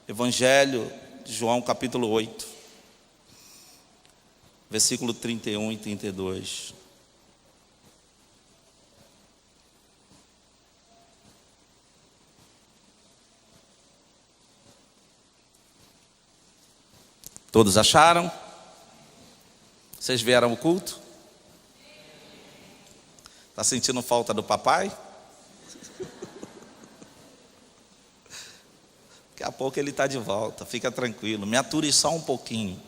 Evangelho de João, capítulo 8, versículo 31 e 32. Todos acharam? Vocês vieram ao culto? Está sentindo falta do papai? Daqui a pouco ele está de volta, fica tranquilo, me ature só um pouquinho.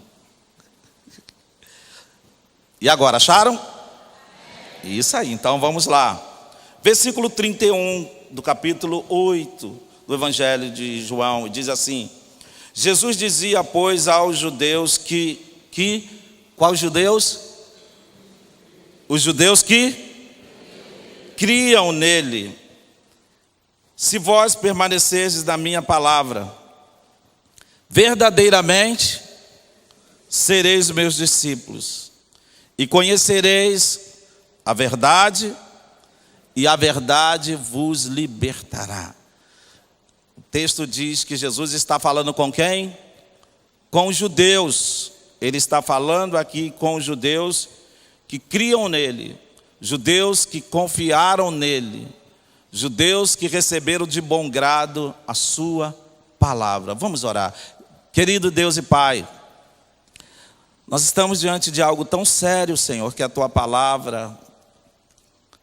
E agora, acharam? Isso aí, então vamos lá. Versículo 31 do capítulo 8 do Evangelho de João, diz assim: Jesus dizia, pois, aos judeus quais judeus? Os judeus que criam nele: se vós permanecerdes na minha palavra, verdadeiramente sereis meus discípulos, e conhecereis a verdade, e a verdade vos libertará. O texto diz que Jesus está falando com quem? Com os judeus. Ele está falando aqui com os judeus que criam nele, judeus que confiaram nele, judeus que receberam de bom grado a sua palavra. Vamos orar. Querido Deus e Pai, nós estamos diante de algo tão sério, Senhor, que é a tua palavra,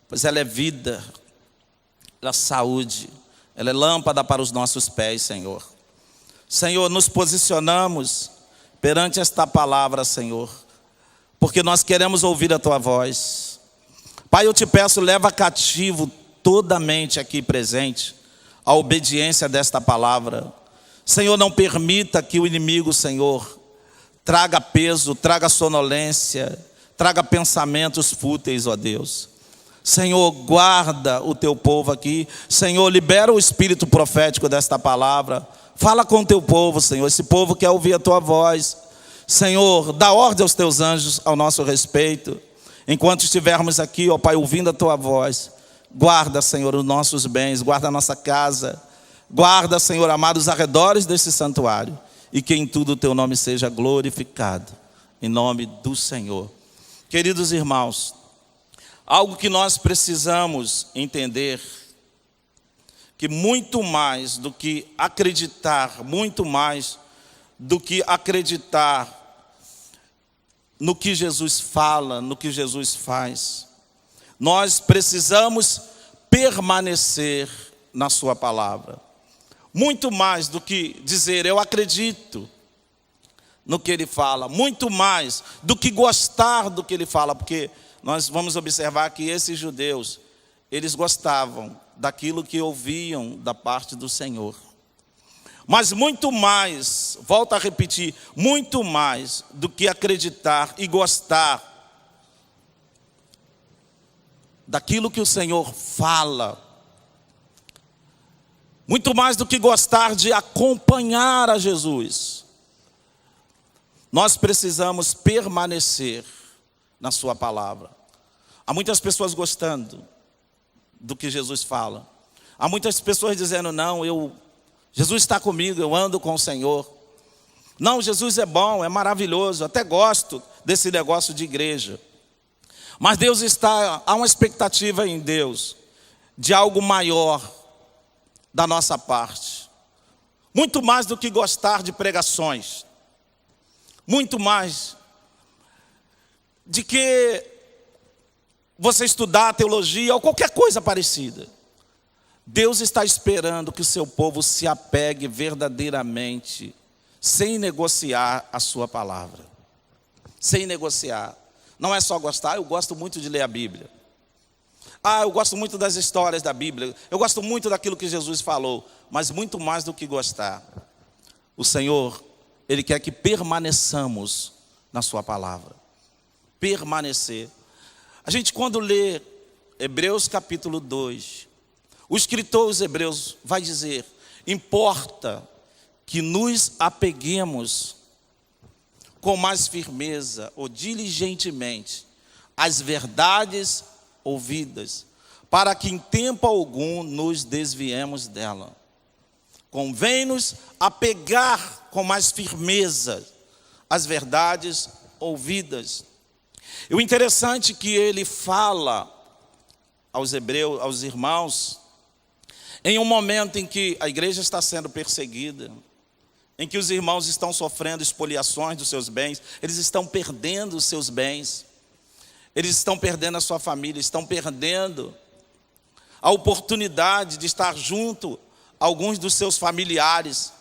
pois ela é vida, ela é saúde, ela é lâmpada para os nossos pés, Senhor. Senhor, nos posicionamos perante esta palavra, Senhor, porque nós queremos ouvir a tua voz. Pai, eu te peço, leva cativo toda a mente aqui presente a obediência desta palavra. Senhor, não permita que o inimigo, Senhor, traga peso, traga sonolência, traga pensamentos fúteis, ó Deus. Senhor, guarda o teu povo aqui. Senhor, libera o espírito profético desta palavra. Fala com o teu povo, Senhor. Esse povo quer ouvir a tua voz. Senhor, dá ordem aos teus anjos ao nosso respeito. Enquanto estivermos aqui, ó Pai, ouvindo a tua voz, guarda, Senhor, os nossos bens, guarda a nossa casa. Guarda, Senhor amado, os arredores desse santuário. E que em tudo o teu nome seja glorificado. Em nome do Senhor. Queridos irmãos, algo que nós precisamos entender, que muito mais do que acreditar, muito mais do que acreditar no que Jesus fala, no que Jesus faz, nós precisamos permanecer na sua palavra. Muito mais do que dizer eu acredito no que ele fala, muito mais do que gostar do que ele fala, porque nós vamos observar que esses judeus, eles gostavam daquilo que ouviam da parte do Senhor. Mas muito mais, volto a repetir, muito mais do que acreditar e gostar daquilo que o Senhor fala, muito mais do que gostar de acompanhar a Jesus, nós precisamos permanecer na sua palavra. Há muitas pessoas gostando do que Jesus fala. Há muitas pessoas dizendo, não, Jesus está comigo, eu ando com o Senhor. Não, Jesus é bom, é maravilhoso, até gosto desse negócio de igreja. Mas há uma expectativa em Deus de algo maior da nossa parte. Muito mais do que gostar de pregações. Muito mais de que você estudar teologia ou qualquer coisa parecida. Deus está esperando que o seu povo se apegue verdadeiramente, sem negociar a sua palavra. Sem negociar. Não é só gostar, eu gosto muito de ler a Bíblia. Eu gosto muito das histórias da Bíblia. Eu gosto muito daquilo que Jesus falou. Mas muito mais do que gostar, o Senhor, Ele quer que permaneçamos na sua palavra. Permanecer. A gente, quando lê Hebreus capítulo 2, o escritor aos Hebreus vai dizer, importa que nos apeguemos com mais firmeza ou diligentemente às verdades ouvidas, para que em tempo algum nos desviemos dela. Convém-nos apegar com mais firmeza as verdades ouvidas. E o interessante é que ele fala aos hebreus, aos irmãos, em um momento em que a igreja está sendo perseguida, em que os irmãos estão sofrendo expoliações dos seus bens, eles estão perdendo os seus bens, eles estão perdendo a sua família, estão perdendo a oportunidade de estar junto a alguns dos seus familiares.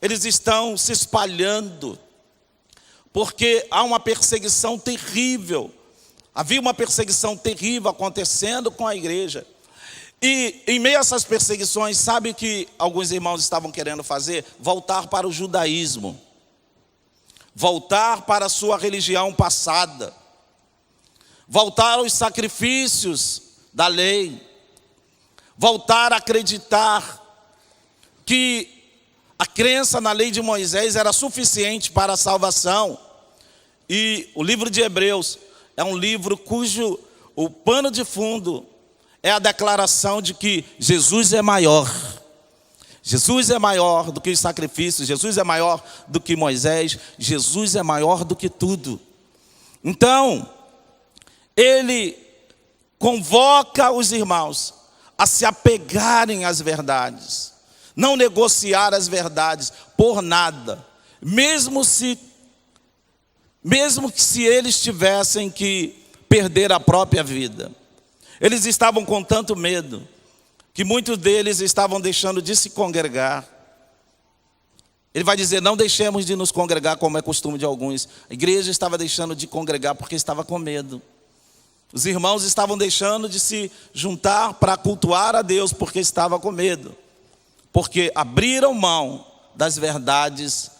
Eles estão se espalhando, porque há uma perseguição terrível. Havia uma perseguição terrível acontecendo com a igreja. E em meio a essas perseguições, sabe o que alguns irmãos estavam querendo fazer? Voltar para o judaísmo. Voltar para a sua religião passada. Voltar aos sacrifícios da lei. Voltar a acreditar que a crença na lei de Moisés era suficiente para a salvação. E o livro de Hebreus é um livro cujo o pano de fundo é a declaração de que Jesus é maior. Jesus é maior do que os sacrifícios, Jesus é maior do que Moisés, Jesus é maior do que tudo. Então, ele convoca os irmãos a se apegarem às verdades, não negociar as verdades por nada, mesmo que se eles tivessem que perder a própria vida. Eles estavam com tanto medo, que muitos deles estavam deixando de se congregar. Ele vai dizer, não deixemos de nos congregar como é costume de alguns. A igreja estava deixando de congregar porque estava com medo. Os irmãos estavam deixando de se juntar para cultuar a Deus porque estava com medo. Porque abriram mão das verdades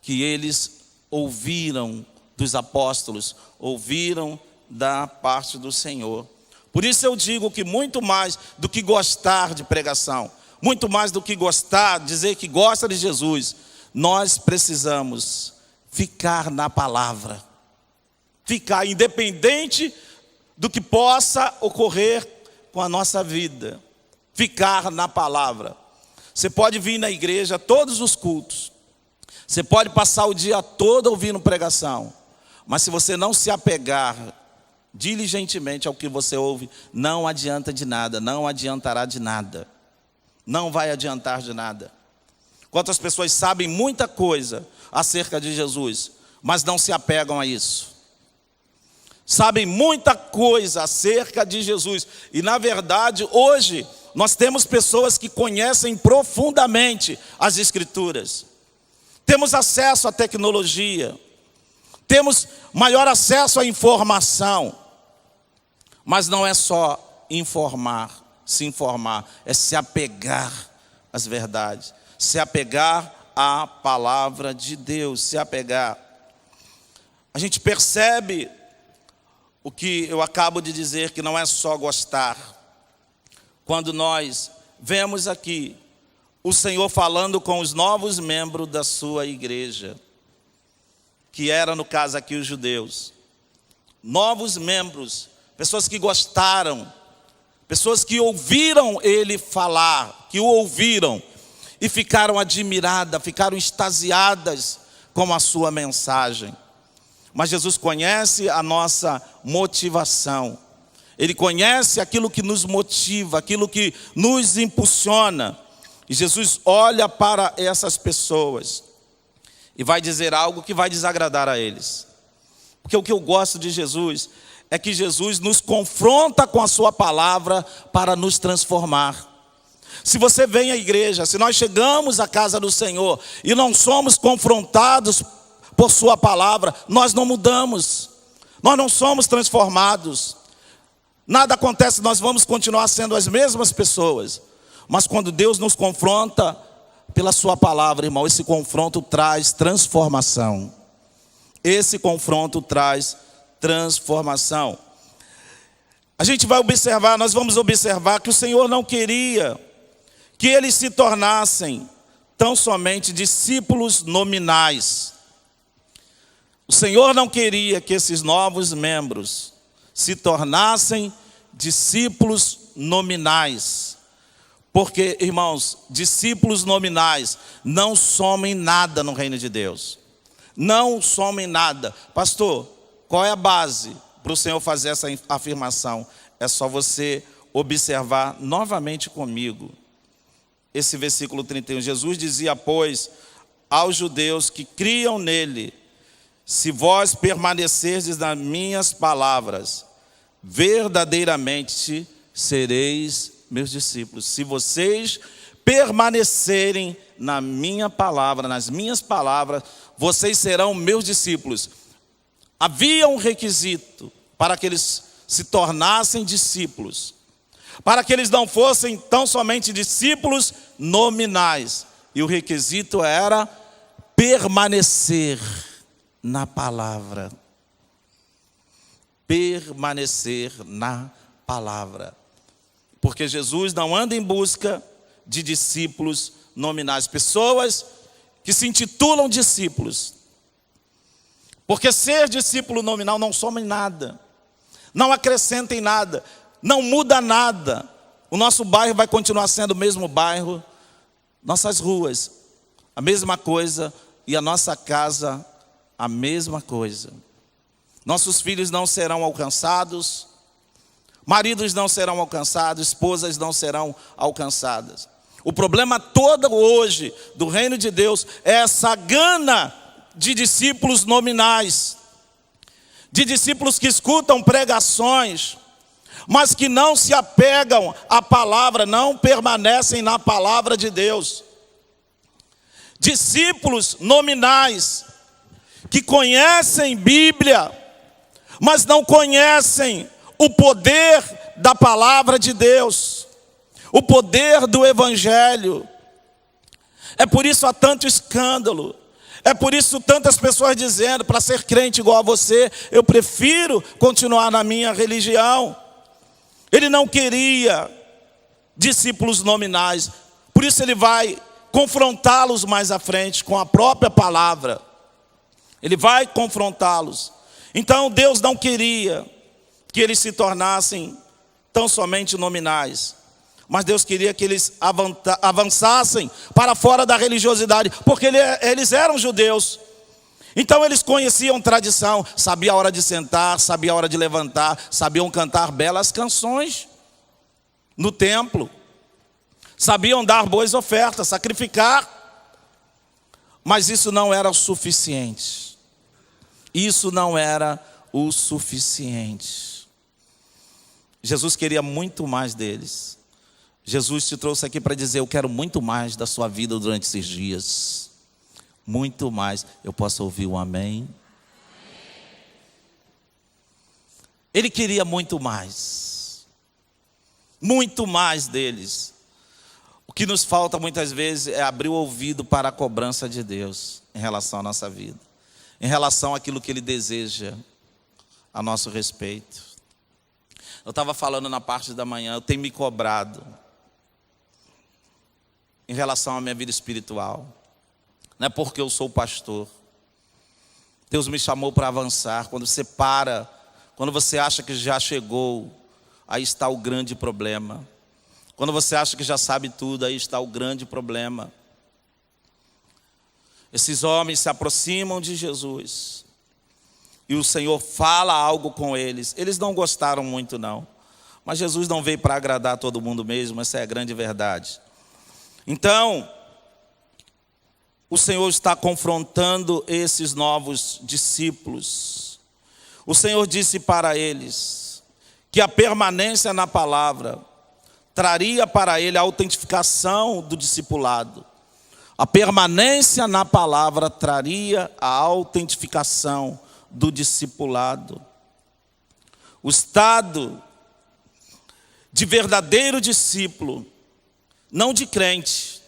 que eles ouviram dos apóstolos, ouviram da parte do Senhor. Por isso eu digo que muito mais do que gostar de pregação, muito mais do que gostar, dizer que gosta de Jesus, nós precisamos ficar na palavra. Ficar independente do que possa ocorrer com a nossa vida. Ficar na palavra. Você pode vir na igreja todos os cultos. Você pode passar o dia todo ouvindo pregação. Mas se você não se apegar diligentemente ao que você ouve, não adianta de nada, não adiantará de nada. Não vai adiantar de nada. Quantas pessoas sabem muita coisa acerca de Jesus, mas não se apegam a isso. Sabem muita coisa acerca de Jesus. E na verdade, hoje, nós temos pessoas que conhecem profundamente as Escrituras. Temos acesso à tecnologia. Temos maior acesso à informação. Mas não é só se informar, é se apegar às verdades, se apegar à palavra de Deus, se apegar. A gente percebe o que eu acabo de dizer, que não é só gostar. Quando nós vemos aqui o Senhor falando com os novos membros da sua igreja, que era no caso aqui os judeus, novos membros, pessoas que gostaram, pessoas que ouviram ele falar, que o ouviram e ficaram admiradas, ficaram extasiadas com a sua mensagem. Mas Jesus conhece a nossa motivação. Ele conhece aquilo que nos motiva, aquilo que nos impulsiona. E Jesus olha para essas pessoas e vai dizer algo que vai desagradar a eles. Porque o que eu gosto de Jesus é que Jesus nos confronta com a sua palavra para nos transformar. Se você vem à igreja, se nós chegamos à casa do Senhor e não somos confrontados por sua palavra, nós não mudamos, nós não somos transformados. Nada acontece, nós vamos continuar sendo as mesmas pessoas. Mas quando Deus nos confronta pela sua palavra, irmão, esse confronto traz transformação. Esse confronto traz transformação. A gente vai observar, nós vamos observar que o Senhor não queria que eles se tornassem tão somente discípulos nominais. O Senhor não queria que esses novos membros se tornassem discípulos nominais. Porque, irmãos, discípulos nominais não somem nada no reino de Deus. Não somem nada. Pastor, qual é a base para o Senhor fazer essa afirmação? É só você observar novamente comigo esse versículo 31. Jesus dizia, pois, aos judeus que criam nele: se vós permanecerdes nas minhas palavras, verdadeiramente sereis meus discípulos. Se vocês permanecerem na minha palavra, nas minhas palavras, vocês serão meus discípulos. Havia um requisito para que eles se tornassem discípulos, para que eles não fossem tão somente discípulos nominais. E o requisito era permanecer na palavra. Permanecer na palavra. Porque Jesus não anda em busca de discípulos nominais, pessoas que se intitulam discípulos. Porque ser discípulo nominal não soma em nada, não acrescenta em nada, não muda nada. O nosso bairro vai continuar sendo o mesmo bairro, nossas ruas, a mesma coisa, e a nossa casa, a mesma coisa. Nossos filhos não serão alcançados, maridos não serão alcançados, esposas não serão alcançadas. O problema todo hoje do reino de Deus é essa gana de discípulos nominais, de discípulos que escutam pregações, mas que não se apegam à palavra, não permanecem na palavra de Deus. Discípulos nominais, que conhecem Bíblia, mas não conhecem o poder da palavra de Deus, o poder do Evangelho. É por isso há tanto escândalo, é por isso tantas pessoas dizendo, para ser crente igual a você, eu prefiro continuar na minha religião. Ele não queria discípulos nominais, por isso ele vai confrontá-los mais à frente com a própria palavra. Ele vai confrontá-los. Então Deus não queria que eles se tornassem tão somente nominais, mas Deus queria que eles avançassem para fora da religiosidade, porque eles eram judeus. Então eles conheciam tradição, sabiam a hora de sentar, sabiam a hora de levantar, sabiam cantar belas canções no templo, sabiam dar boas ofertas, sacrificar, mas isso não era o suficiente. Isso não era o suficiente. Jesus queria muito mais deles. Jesus te trouxe aqui para dizer, eu quero muito mais da sua vida durante esses dias. Muito mais. Eu posso ouvir um amém? Ele queria muito mais. Muito mais deles. O que nos falta muitas vezes é abrir o ouvido para a cobrança de Deus em relação à nossa vida, em relação àquilo que Ele deseja a nosso respeito. Eu estava falando na parte da manhã, eu tenho me cobrado em relação à minha vida espiritual. Não é porque eu sou pastor. Deus me chamou para avançar. Quando você para, quando você acha que já chegou, aí está o grande problema. Quando você acha que já sabe tudo, aí está o grande problema. Esses homens se aproximam de Jesus e o Senhor fala algo com eles. Eles não gostaram muito não, mas Jesus não veio para agradar todo mundo mesmo, essa é a grande verdade. Então, o Senhor está confrontando esses novos discípulos. O Senhor disse para eles que a permanência na palavra traria para ele a autentificação do discipulado. A permanência na palavra traria a autentificação do discipulado. O estado de verdadeiro discípulo, não de crente.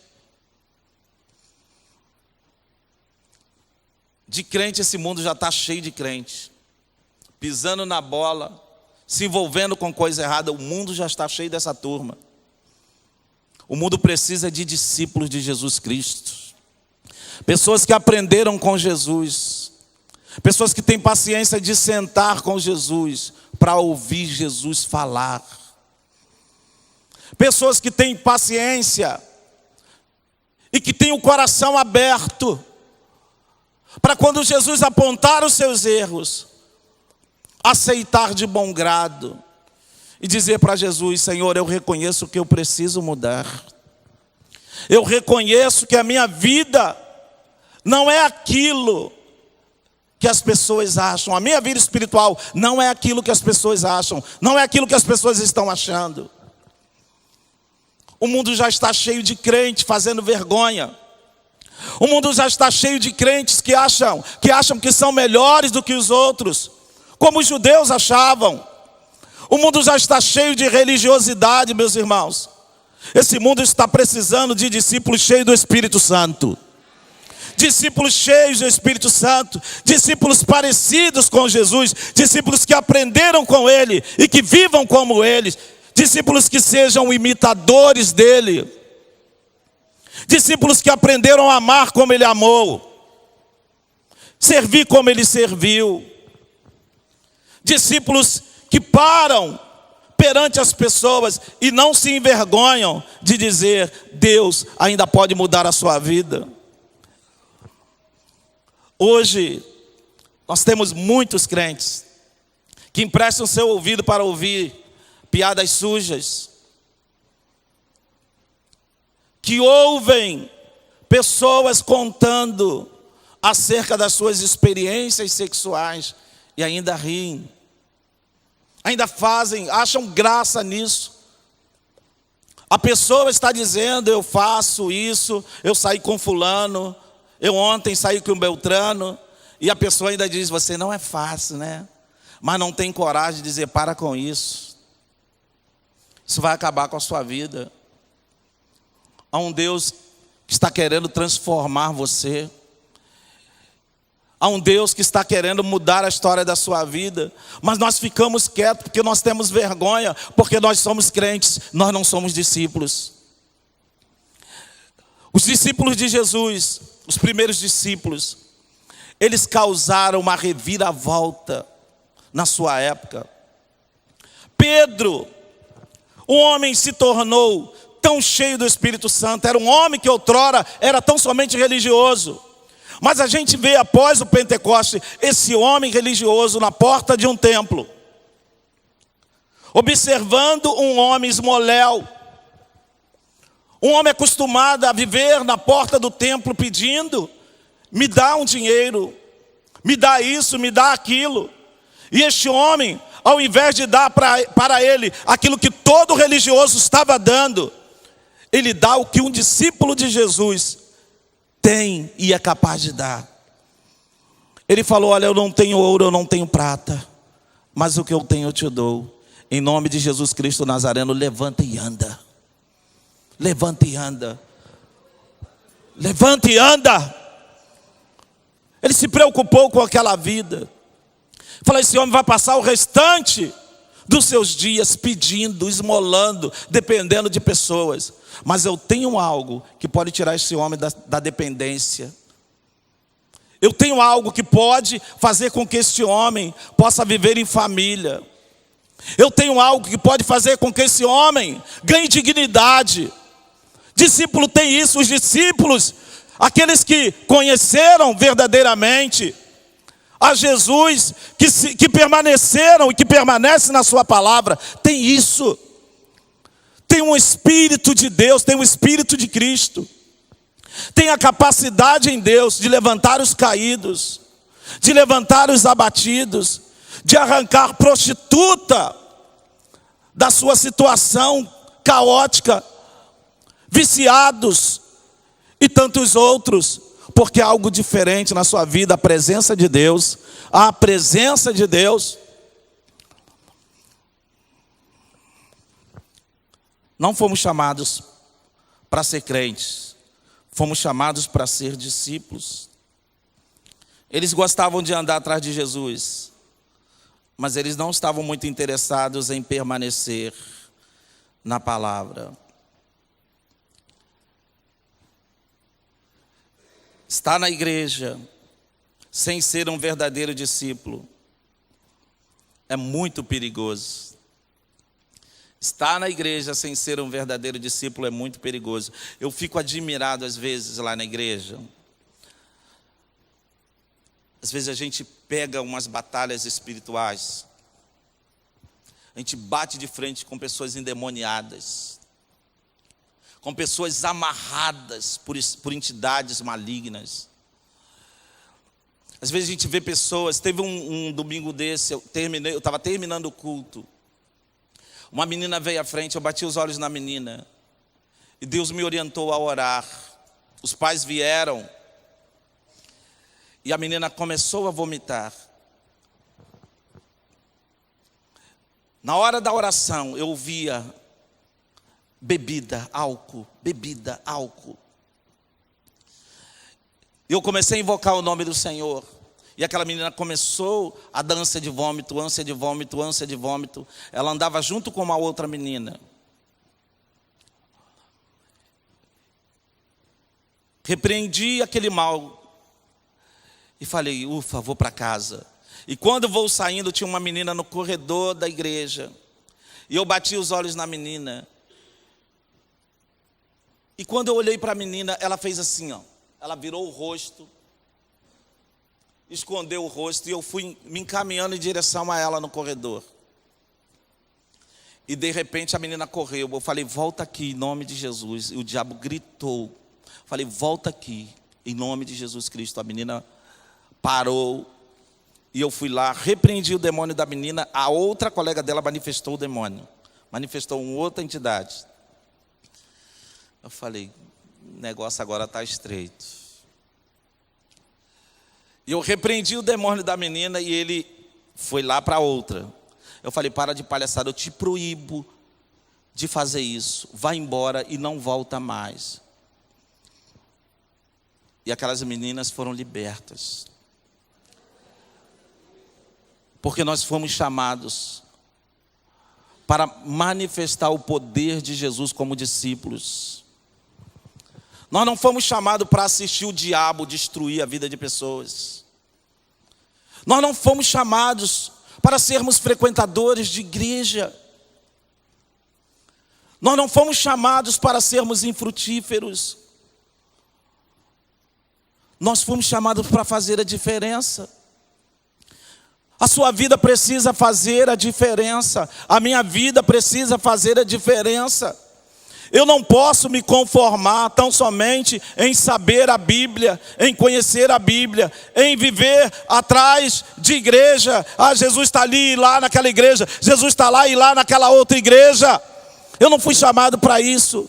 De crente esse mundo já está cheio de crente, pisando na bola, se envolvendo com coisa errada. O mundo já está cheio dessa turma. O mundo precisa de discípulos de Jesus Cristo, pessoas que aprenderam com Jesus, pessoas que têm paciência de sentar com Jesus para ouvir Jesus falar. pessoas que têm paciência e que têm o coração aberto para quando Jesus apontar os seus erros, aceitar de bom grado e dizer para Jesus: Senhor, eu reconheço que eu preciso mudar. Eu reconheço que a minha vida não é aquilo que as pessoas acham. A minha vida espiritual não é aquilo que as pessoas acham. Não é aquilo que as pessoas estão achando. O mundo já está cheio de crentes fazendo vergonha. O mundo já está cheio de crentes que acham que são melhores do que os outros, como os judeus achavam. O mundo já está cheio de religiosidade, meus irmãos. Esse mundo está precisando de discípulos cheios do Espírito Santo. Discípulos cheios do Espírito Santo, discípulos parecidos com Jesus, discípulos que aprenderam com Ele e que vivam como Ele, discípulos que sejam imitadores dEle, discípulos que aprenderam a amar como Ele amou, servir como Ele serviu, discípulos que param perante as pessoas e não se envergonham de dizer: Deus ainda pode mudar a sua vida. Hoje, nós temos muitos crentes que emprestam seu ouvido para ouvir piadas sujas, que ouvem pessoas contando acerca das suas experiências sexuais e ainda riem, ainda acham graça nisso. A pessoa está dizendo: eu faço isso, eu saí com fulano, eu ontem saí com o Beltrano, e a pessoa ainda diz: você não é fácil, né? Mas não tem coragem de dizer: para com isso. Isso vai acabar com a sua vida. Há um Deus que está querendo transformar você. Há um Deus que está querendo mudar a história da sua vida. Mas nós ficamos quietos porque nós temos vergonha, porque nós somos crentes, nós não somos discípulos. Os discípulos de Jesus, os primeiros discípulos, eles causaram uma reviravolta na sua época. Pedro, um homem, se tornou tão cheio do Espírito Santo. Era um homem que outrora era tão somente religioso. Mas a gente vê após o Pentecoste esse homem religioso na porta de um templo, observando um homem esmoléu, um homem acostumado a viver na porta do templo pedindo: me dá um dinheiro, me dá isso, me dá aquilo. E este homem, ao invés de dar para ele aquilo que todo religioso estava dando, ele dá o que um discípulo de Jesus tem e é capaz de dar. Ele falou: olha, eu não tenho ouro, eu não tenho prata, mas o que eu tenho eu te dou. Em nome de Jesus Cristo Nazareno, levanta e anda. Levanta e anda. Levanta e anda. Ele se preocupou com aquela vida. Falou: esse homem vai passar o restante dos seus dias pedindo, esmolando, dependendo de pessoas. Mas eu tenho algo que pode tirar esse homem da dependência. Eu tenho algo que pode fazer com que este homem possa viver em família. Eu tenho algo que pode fazer com que esse homem ganhe dignidade. Discípulo tem isso, os discípulos, aqueles que conheceram verdadeiramente a Jesus, que permaneceram e que permanecem na sua palavra, tem isso. Tem um Espírito de Deus, tem um Espírito de Cristo. Tem a capacidade em Deus de levantar os caídos, de levantar os abatidos, de arrancar prostituta da sua situação caótica, viciados e tantos outros, porque há algo diferente na sua vida, a presença de Deus, a presença de Deus. Não fomos chamados para ser crentes, fomos chamados para ser discípulos. Eles gostavam de andar atrás de Jesus, mas eles não estavam muito interessados em permanecer na palavra. Estar na igreja sem ser um verdadeiro discípulo é muito perigoso. Estar na igreja sem ser um verdadeiro discípulo é muito perigoso. Eu fico admirado às vezes lá na igreja. Às vezes a gente pega umas batalhas espirituais. A gente bate de frente com pessoas endemoniadas, com pessoas amarradas por entidades malignas. Às vezes a gente vê pessoas, teve um domingo desse, eu estava terminando o culto. Uma menina veio à frente, eu bati os olhos na menina. E Deus me orientou a orar. Os pais vieram. E a menina começou a vomitar. Na hora da oração, eu ouvia bebida, álcool, bebida, álcool. Eu comecei a invocar o nome do Senhor. E aquela menina começou a dar ânsia de vômito, ânsia de vômito, ânsia de vômito. Ela andava junto com uma outra menina. Repreendi aquele mal. E falei, ufa, vou para casa. E quando vou saindo, tinha uma menina no corredor da igreja. E eu bati os olhos na menina. E quando eu olhei para a menina, ela fez assim, ó. Ela virou o rosto. Escondeu o rosto e eu fui me encaminhando em direção a ela no corredor. E de repente a menina correu. Eu falei, volta aqui em nome de Jesus. E o diabo gritou. Falei, volta aqui em nome de Jesus Cristo. A menina parou. E eu fui lá, repreendi o demônio da menina. A outra colega dela manifestou o demônio. Manifestou uma outra entidade. Eu falei, o negócio agora está estreito. E eu repreendi o demônio da menina e ele foi lá para outra. Eu falei, para de palhaçada, eu te proíbo de fazer isso. Vai embora e não volta mais. E aquelas meninas foram libertas. Porque nós fomos chamados para manifestar o poder de Jesus como discípulos. Nós não fomos chamados para assistir o diabo destruir a vida de pessoas. Nós não fomos chamados para sermos frequentadores de igreja. Nós não fomos chamados para sermos infrutíferos. Nós fomos chamados para fazer a diferença. A sua vida precisa fazer a diferença. A minha vida precisa fazer a diferença. Eu não posso me conformar tão somente em saber a Bíblia, em conhecer a Bíblia, em viver atrás de igreja. Ah, Jesus está ali e lá naquela igreja, Jesus está lá e lá naquela outra igreja. Eu não fui chamado para isso.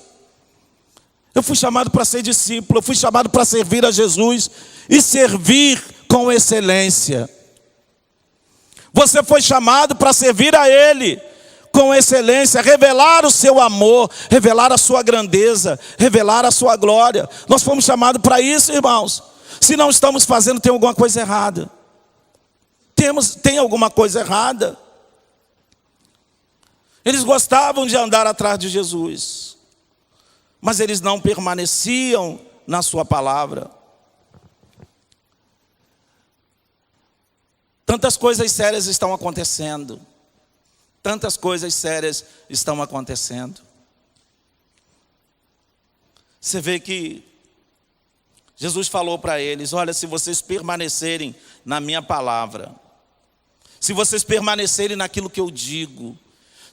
Eu fui chamado para ser discípulo, eu fui chamado para servir a Jesus e servir com excelência. Você foi chamado para servir a Ele com excelência, revelar o seu amor, revelar a sua grandeza, revelar a sua glória. Nós fomos chamados para isso, irmãos. Se não estamos fazendo, tem alguma coisa errada. Tem alguma coisa errada. Eles gostavam de andar atrás de Jesus, mas eles não permaneciam na sua palavra. Tantas coisas sérias estão acontecendo. Tantas coisas sérias estão acontecendo. Você vê que Jesus falou para eles, olha, se vocês permanecerem na minha palavra, se vocês permanecerem naquilo que eu digo,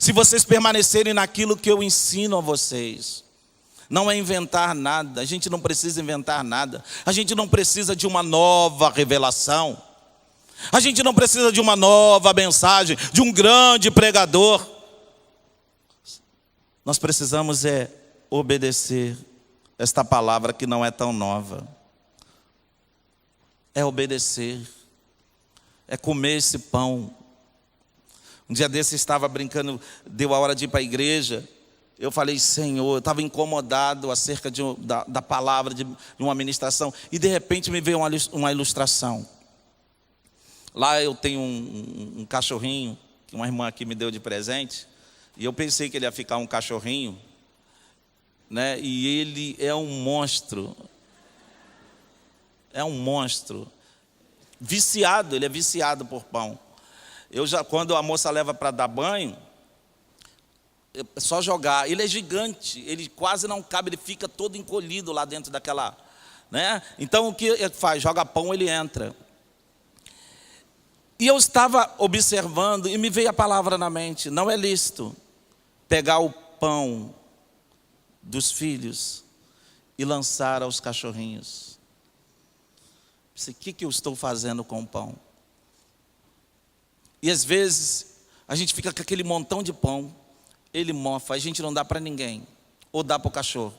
se vocês permanecerem naquilo que eu ensino a vocês, não é inventar nada, a gente não precisa inventar nada, a gente não precisa de uma nova revelação, a gente não precisa de uma nova mensagem, de um grande pregador. Nós precisamos obedecer esta palavra que não é tão nova. É obedecer, é comer esse pão. Um dia desse estava brincando, deu a hora de ir para a igreja. Eu falei, Senhor, eu estava incomodado acerca da palavra, de uma ministração. E de repente me veio uma ilustração. Lá eu tenho um cachorrinho, que uma irmã aqui me deu de presente. E eu pensei que ele ia ficar um cachorrinho, né? E ele é um monstro. É um monstro. Viciado, ele é viciado por pão. Quando a moça leva para dar banho, É só jogar. Ele é gigante, ele quase não cabe, ele fica todo encolhido lá dentro daquela, né? Então o que ele faz? Joga pão, ele entra. E eu estava observando e me veio a palavra na mente: não é lícito pegar o pão dos filhos e lançar aos cachorrinhos. O que eu estou fazendo com o pão? E às vezes a gente fica com aquele montão de pão, ele mofa, a gente não dá para ninguém, ou dá para o cachorro.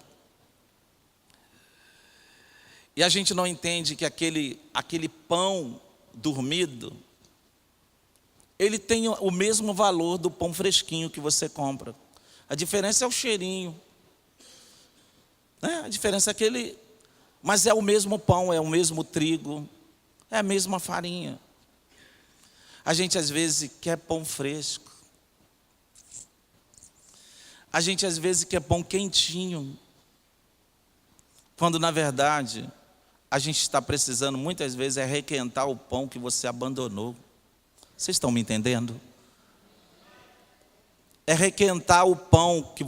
E a gente não entende que aquele pão dormido, ele tem o mesmo valor do pão fresquinho que você compra. A diferença é o cheirinho, né? A diferença é que mas é o mesmo pão, é o mesmo trigo, é a mesma farinha. A gente às vezes quer pão fresco. A gente às vezes quer pão quentinho, quando na verdade a gente está precisando muitas vezes é requentar o pão que você abandonou. Vocês estão me entendendo? É requentar o pão que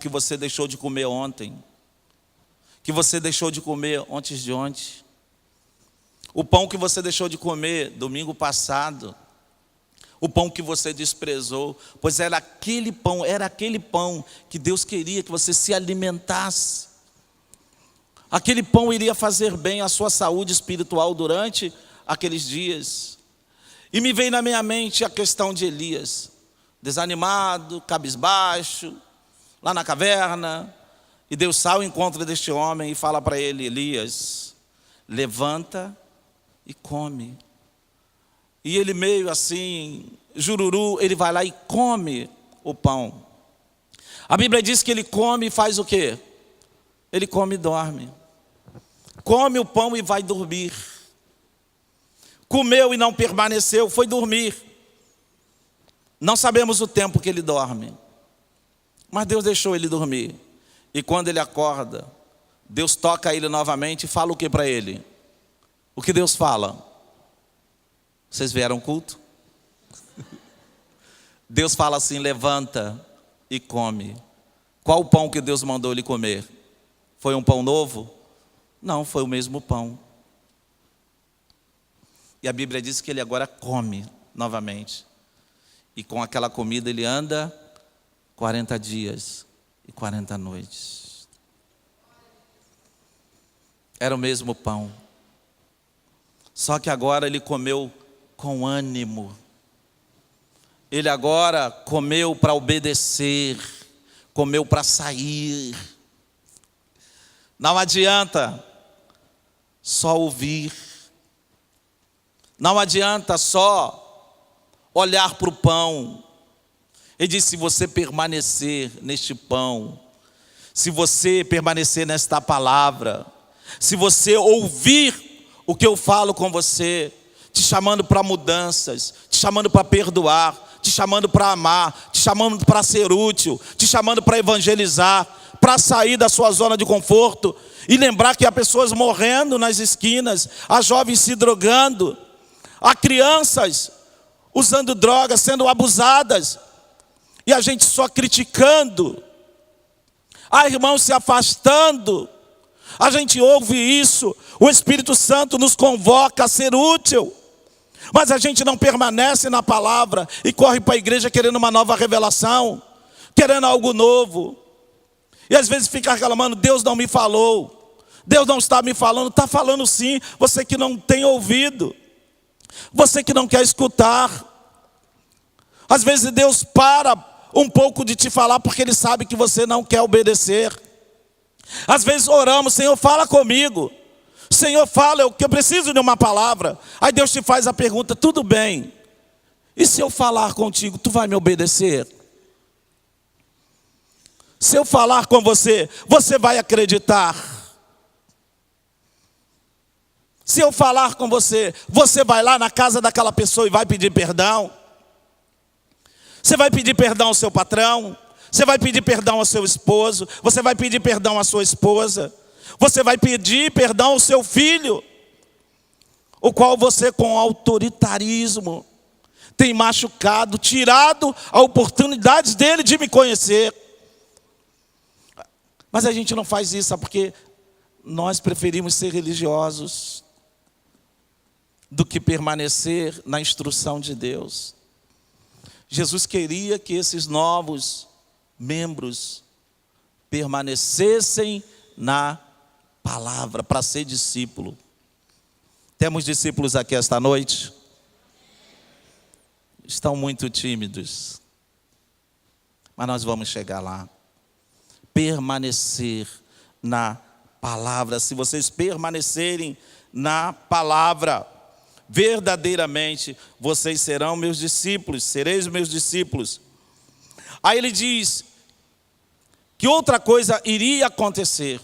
você deixou de comer ontem, que você deixou de comer antes de ontem, o pão que você deixou de comer domingo passado, o pão que você desprezou, pois era aquele pão que Deus queria que você se alimentasse. Aquele pão iria fazer bem à sua saúde espiritual durante aqueles dias. E me veio na minha mente a questão de Elias, desanimado, cabisbaixo, lá na caverna, e Deus sai ao encontro deste homem e fala para ele: Elias, levanta e come. E ele meio assim, jururu, ele vai lá e come o pão. A Bíblia diz que ele come e faz o quê? Ele come e dorme. Come o pão e vai dormir. Comeu e não permaneceu, foi dormir. Não sabemos o tempo que ele dorme, mas Deus deixou ele dormir. E quando ele acorda, Deus toca ele novamente e fala o que para ele? O que Deus fala? Vocês vieram culto? Deus fala assim: levanta e come. Qual o pão que Deus mandou ele comer? Foi um pão novo? Não, foi o mesmo pão. E a Bíblia diz que ele agora come novamente. E com aquela comida ele anda 40 dias e 40 noites. Era o mesmo pão. Só que agora ele comeu com ânimo. Ele agora comeu para obedecer, comeu para sair. Não adianta só ouvir. Não adianta só olhar para o pão. Ele disse: se você permanecer neste pão, se você permanecer nesta palavra, se você ouvir o que eu falo com você, te chamando para mudanças, te chamando para perdoar, te chamando para amar, te chamando para ser útil, te chamando para evangelizar, para sair da sua zona de conforto e lembrar que há pessoas morrendo nas esquinas, há jovens se drogando, há crianças usando drogas, sendo abusadas, e a gente só criticando, há irmãos se afastando. A gente ouve isso, o Espírito Santo nos convoca a ser útil, mas a gente não permanece na palavra e corre para a igreja querendo uma nova revelação, querendo algo novo. E às vezes fica reclamando: Deus não me falou, Deus não está me falando. Está falando sim, você que não tem ouvido, você que não quer escutar. Às vezes Deus para um pouco de te falar porque Ele sabe que você não quer obedecer. Às vezes oramos: Senhor, fala comigo, Senhor, fala, eu preciso de uma palavra. Aí Deus te faz a pergunta: tudo bem, e se eu falar contigo, tu vai me obedecer? Se eu falar com você, você vai acreditar? Se eu falar com você, você vai lá na casa daquela pessoa e vai pedir perdão? Você vai pedir perdão ao seu patrão? Você vai pedir perdão ao seu esposo? Você vai pedir perdão à sua esposa? Você vai pedir perdão ao seu filho? O qual você, com autoritarismo, tem machucado, tirado a oportunidade dele de me conhecer. Mas a gente não faz isso, sabe? Porque nós preferimos ser religiosos do que permanecer na instrução de Deus. Jesus queria que esses novos membros permanecessem na palavra para ser discípulo. Temos discípulos aqui esta noite? Estão muito tímidos, mas nós vamos chegar lá. Permanecer na palavra. Se vocês permanecerem na palavra, verdadeiramente vocês serão meus discípulos, sereis meus discípulos. Aí ele diz que outra coisa iria acontecer.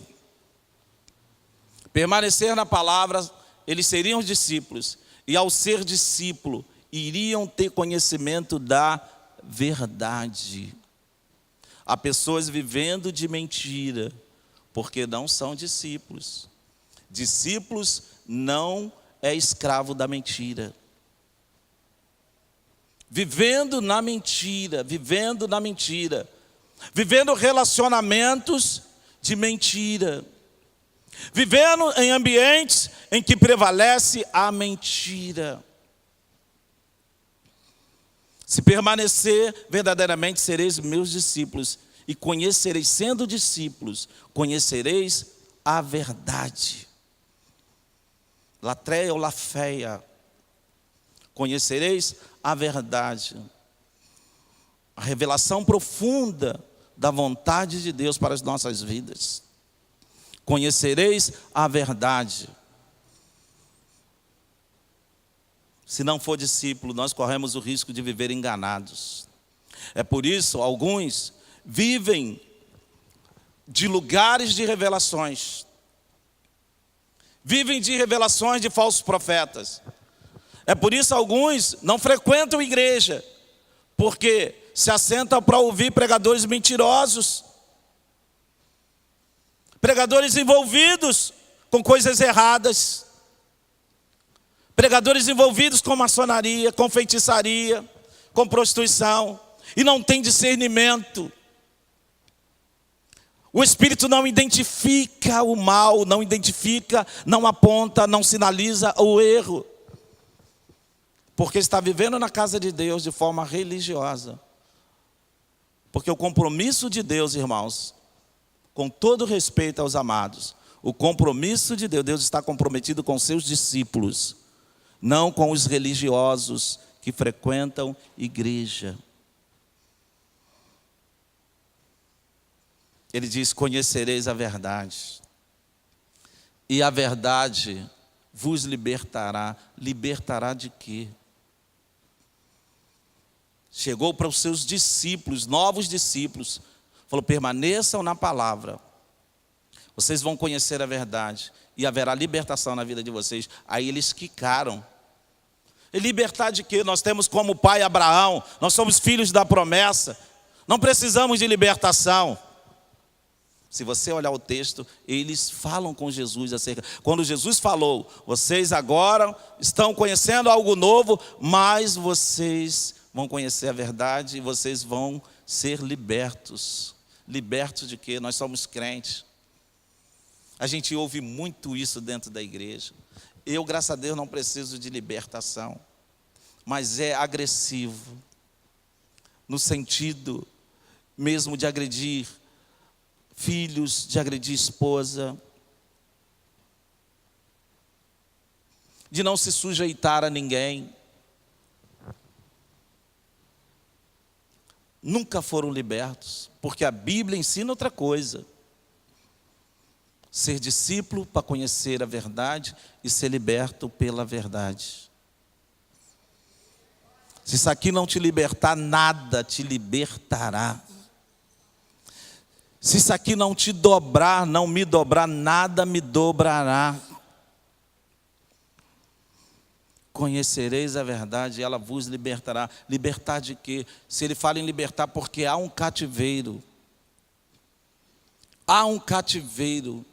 Permanecer na palavra, eles seriam discípulos, e ao ser discípulo, iriam ter conhecimento da verdade. Há pessoas vivendo de mentira, porque não são discípulos. Discípulos não é escravo da mentira. Vivendo na mentira, vivendo relacionamentos de mentira, vivendo em ambientes em que prevalece a mentira. Se permanecer, verdadeiramente sereis meus discípulos, e conhecereis, sendo discípulos, conhecereis a verdade. Latreia ou lafeia, conhecereis a verdade. A revelação profunda da vontade de Deus para as nossas vidas. Conhecereis a verdade. Se não for discípulo, nós corremos o risco de viver enganados. É por isso, alguns vivem de lugares de revelações. Vivem de revelações de falsos profetas. É por isso, alguns não frequentam igreja, porque se assentam para ouvir pregadores mentirosos. Pregadores envolvidos com coisas erradas. Pregadores envolvidos com maçonaria, com feitiçaria, com prostituição, e não tem discernimento. O Espírito não identifica o mal, não identifica, não aponta, não sinaliza o erro. Porque está vivendo na casa de Deus de forma religiosa. Porque o compromisso de Deus, irmãos, com todo respeito aos amados, o compromisso de Deus, Deus está comprometido com seus discípulos, não com os religiosos que frequentam igreja. Ele diz: conhecereis a verdade, e a verdade vos libertará. Libertará de quê? Chegou para os seus discípulos, novos discípulos, falou: permaneçam na palavra, vocês vão conhecer a verdade, e haverá libertação na vida de vocês. Aí eles quicaram. E libertar de quê? Nós temos como pai Abraão, nós somos filhos da promessa, não precisamos de libertação. Se você olhar o texto, eles falam com Jesus acerca. Quando Jesus falou: vocês agora estão conhecendo algo novo, mas vocês vão conhecer a verdade e vocês vão ser libertos. Libertos de quê? Nós somos crentes. A gente ouve muito isso dentro da igreja. Eu, graças a Deus, não preciso de libertação, mas é agressivo, no sentido mesmo de agredir filhos, de agredir esposa, de não se sujeitar a ninguém. Nunca foram libertos, porque a Bíblia ensina outra coisa. Ser discípulo para conhecer a verdade e ser liberto pela verdade. Se isso aqui não te libertar, nada te libertará. Se isso aqui não te dobrar, não me dobrar, nada me dobrará. Conhecereis a verdade e ela vos libertará. Libertar de quê? Se ele fala em libertar, porque há um cativeiro. Há um cativeiro.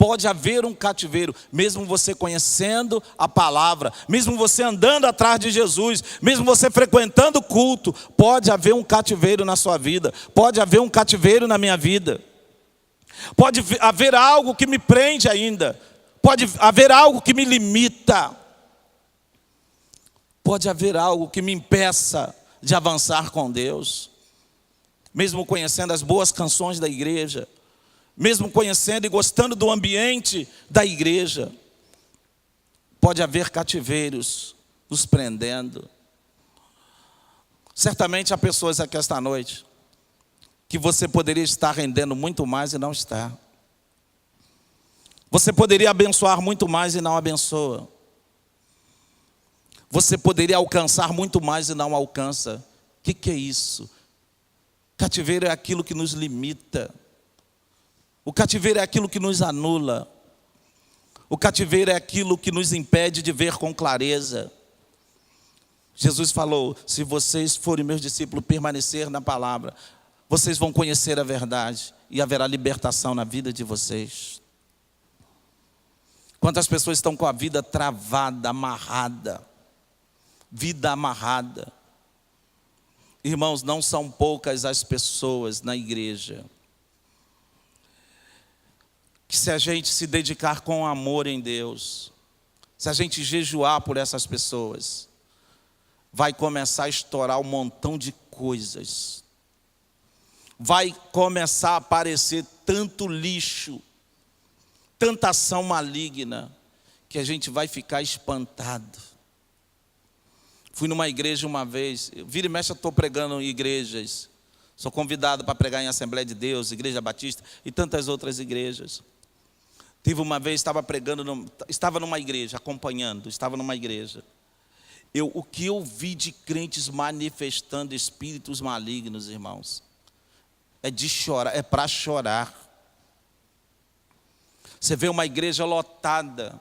Pode haver um cativeiro, mesmo você conhecendo a palavra, mesmo você andando atrás de Jesus, mesmo você frequentando o culto, pode haver um cativeiro na sua vida, pode haver um cativeiro na minha vida. Pode haver algo que me prende ainda, pode haver algo que me limita, pode haver algo que me impeça de avançar com Deus. Mesmo conhecendo as boas canções da igreja, mesmo conhecendo e gostando do ambiente da igreja, pode haver cativeiros nos prendendo. Certamente há pessoas aqui esta noite que você poderia estar rendendo muito mais e não está. Você poderia abençoar muito mais e não abençoa. Você poderia alcançar muito mais e não alcança. O que é isso? Cativeiro é aquilo que nos limita. O cativeiro é aquilo que nos anula. O cativeiro é aquilo que nos impede de ver com clareza. Jesus falou: se vocês forem meus discípulos, permanecer na palavra, vocês vão conhecer a verdade e haverá libertação na vida de vocês. Quantas pessoas estão com a vida travada, amarrada? Vida amarrada. Irmãos, não são poucas as pessoas na igreja que, se a gente se dedicar com amor em Deus, se a gente jejuar por essas pessoas, vai começar a estourar um montão de coisas. Vai começar a aparecer tanto lixo, tanta ação maligna, que a gente vai ficar espantado. Fui numa igreja uma vez, vira e mexe eu estou pregando em igrejas, sou convidado para pregar em Assembleia de Deus, Igreja Batista e tantas outras igrejas. Tive uma vez, estava numa igreja, acompanhando, estava numa igreja. O que eu vi de crentes manifestando espíritos malignos, irmãos, é de chorar, é para chorar. Você vê uma igreja lotada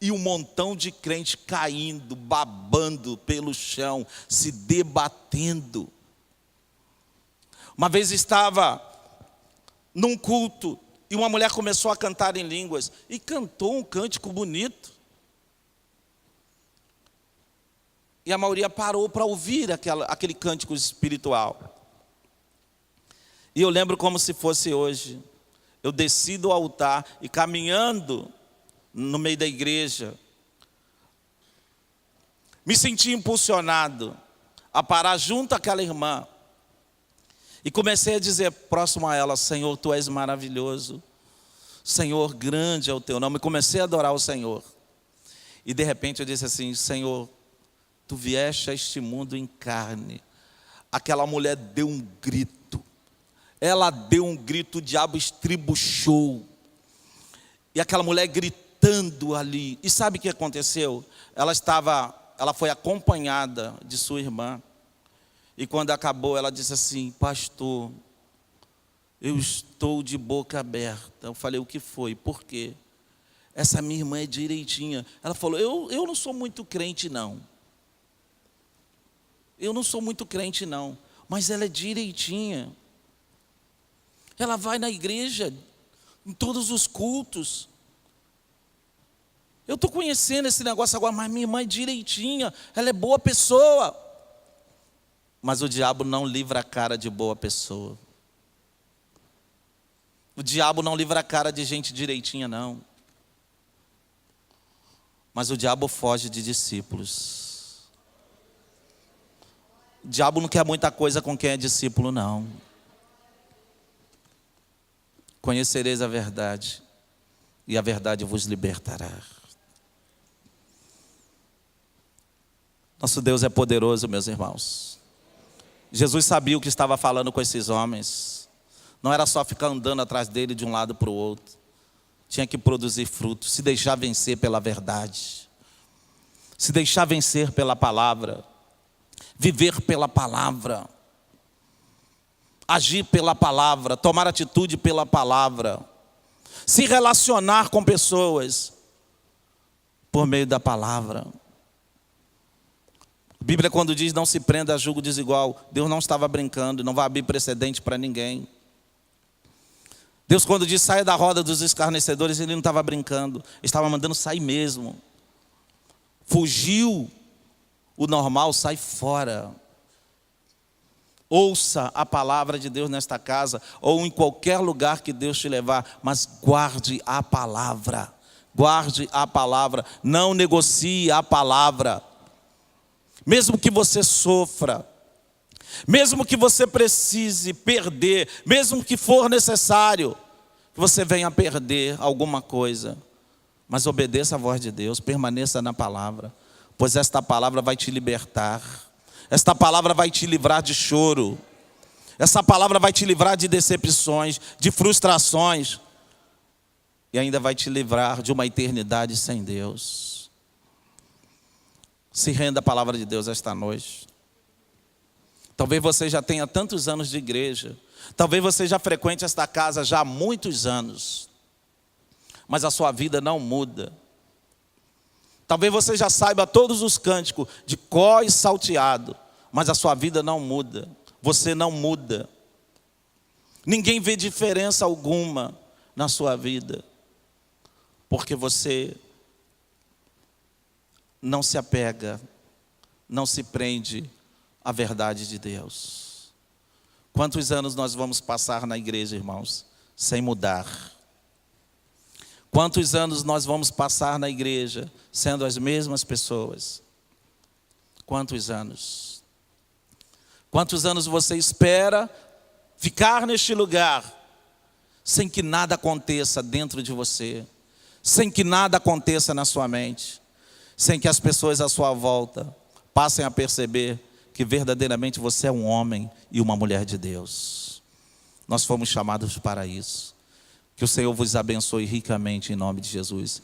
e um montão de crente caindo, babando pelo chão, se debatendo. Uma vez estava num culto e uma mulher começou a cantar em línguas e cantou um cântico bonito. E a maioria parou para ouvir aquele cântico espiritual. E eu lembro como se fosse hoje. Eu desci do altar e caminhando no meio da igreja, me senti impulsionado a parar junto àquela irmã. E comecei a dizer próximo a ela: Senhor, Tu és maravilhoso. Senhor, grande é o Teu nome. E comecei a adorar o Senhor. E de repente eu disse assim: Senhor, Tu vieste a este mundo em carne. Aquela mulher deu um grito. Ela deu um grito, o diabo estribuchou. E aquela mulher gritando ali. E sabe o que aconteceu? Ela foi acompanhada de sua irmã. E quando acabou, ela disse assim: pastor, eu estou de boca aberta. Eu falei: o que foi? Por quê? Essa minha irmã é direitinha. Ela falou: eu não sou muito crente não. Eu não sou muito crente não. Mas ela é direitinha. Ela vai na igreja, em todos os cultos. Eu estou conhecendo esse negócio agora, mas minha irmã é direitinha. Ela é boa pessoa. Mas o diabo não livra a cara de boa pessoa. O diabo não livra a cara de gente direitinha, não. Mas o diabo foge de discípulos. O diabo não quer muita coisa com quem é discípulo, não. Conhecereis a verdade, e a verdade vos libertará. Nosso Deus é poderoso, meus irmãos. Jesus sabia o que estava falando com esses homens. Não era só ficar andando atrás dele de um lado para o outro. Tinha que produzir fruto, se deixar vencer pela verdade. Se deixar vencer pela palavra. Viver pela palavra. Agir pela palavra, tomar atitude pela palavra. Se relacionar com pessoas por meio da palavra. A Bíblia, quando diz não se prenda a julgo desigual, Deus não estava brincando, não vai abrir precedente para ninguém. Deus, quando diz saia da roda dos escarnecedores, Ele não estava brincando, Ele estava mandando sair mesmo. Fugiu o normal, sai fora. Ouça a palavra de Deus nesta casa, ou em qualquer lugar que Deus te levar, mas guarde a palavra. Guarde a palavra, não negocie a palavra. Mesmo que você sofra, mesmo que você precise perder, mesmo que for necessário que você venha a perder alguma coisa, mas obedeça a voz de Deus, permaneça na palavra, pois esta palavra vai te libertar, esta palavra vai te livrar de choro, essa palavra vai te livrar de decepções, de frustrações, e ainda vai te livrar de uma eternidade sem Deus. Se renda à palavra de Deus esta noite. Talvez você já tenha tantos anos de igreja, talvez você já frequente esta casa já há muitos anos, mas a sua vida não muda. Talvez você já saiba todos os cânticos de cor e salteado, mas a sua vida não muda, você não muda. Ninguém vê diferença alguma na sua vida, porque você não se apega, não se prende à verdade de Deus. Quantos anos nós vamos passar na igreja, irmãos, sem mudar? Quantos anos nós vamos passar na igreja sendo as mesmas pessoas? Quantos anos? Quantos anos você espera ficar neste lugar sem que nada aconteça dentro de você, sem que nada aconteça na sua mente, sem que as pessoas à sua volta passem a perceber que verdadeiramente você é um homem e uma mulher de Deus? Nós fomos chamados para isso. Que o Senhor vos abençoe ricamente em nome de Jesus.